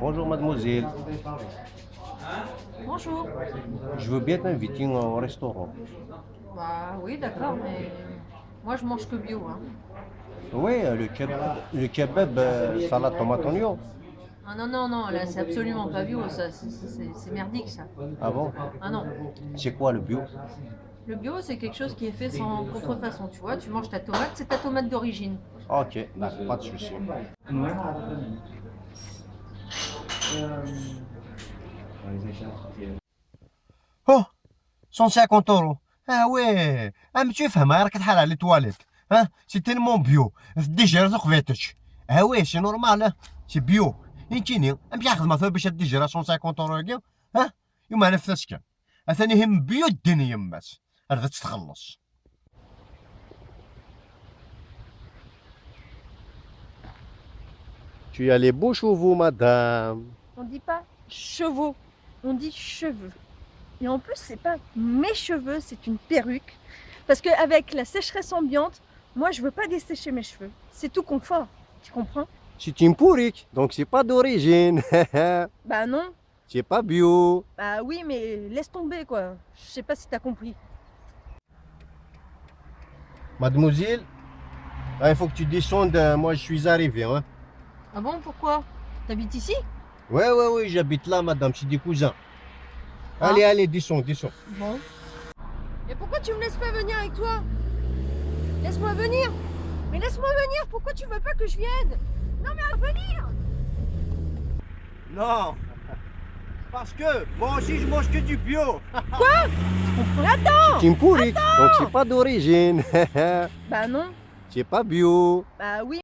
Bonjour mademoiselle, Bonjour. je veux bien t'inviter au restaurant. Bah oui, d'accord, mais moi je mange que bio, hein. Oui, le kebab, salade tomate oignon. Ah non, non, non, là c'est absolument pas bio, ça, c'est merdique ça. Ah bon? Ah non. C'est quoi le bio? Le bio, c'est quelque chose qui est fait sans contrefaçon, tu vois. Tu manges ta tomate, c'est ta tomate d'origine. Ok, d'accord, pas de souci. Oh, 150 euros. Ah ouais, ah mais tu فاهمها راك تحال على les toilettes. Hein, c'est tellement bio. الدجاجة تقفيتش. Ah ouais, c'est normal, hein. C'est bio. يمكنني نمشي ناخذ مثلا باش الدجاجة 150 euros كاع. ها؟ يما انا فاسكا. اثاني هم بيو الدنيا يمات. هذا تتخلص. Tu as les beaux chevaux, madame. On dit pas chevaux, on dit cheveux. Et en plus, c'est pas mes cheveux, c'est une perruque. Parce qu'avec la sécheresse ambiante, moi je veux pas dessécher mes cheveux. C'est tout confort, tu comprends? C'est une pourrique, donc c'est pas d'origine. Bah non, C'est pas bio. bah oui, mais laisse tomber quoi. Je sais pas si t'as compris. Mademoiselle, là, il faut que tu descendes. Moi, je suis arrivé. Hein. Ah bon, pourquoi? T'habites ici? Ouais, j'habite là, madame. C'est des cousins. Ah. Allez, descends. Bon. Mais pourquoi tu me laisses pas venir avec toi? Laisse-moi venir. Mais laisse-moi venir, pourquoi tu veux pas que je vienne? Non mais venir. Non, parce que moi aussi, je mange que du bio. Attends. C'est une pourrique, donc c'est pas d'origine. Bah non, C'est pas bio. bah oui,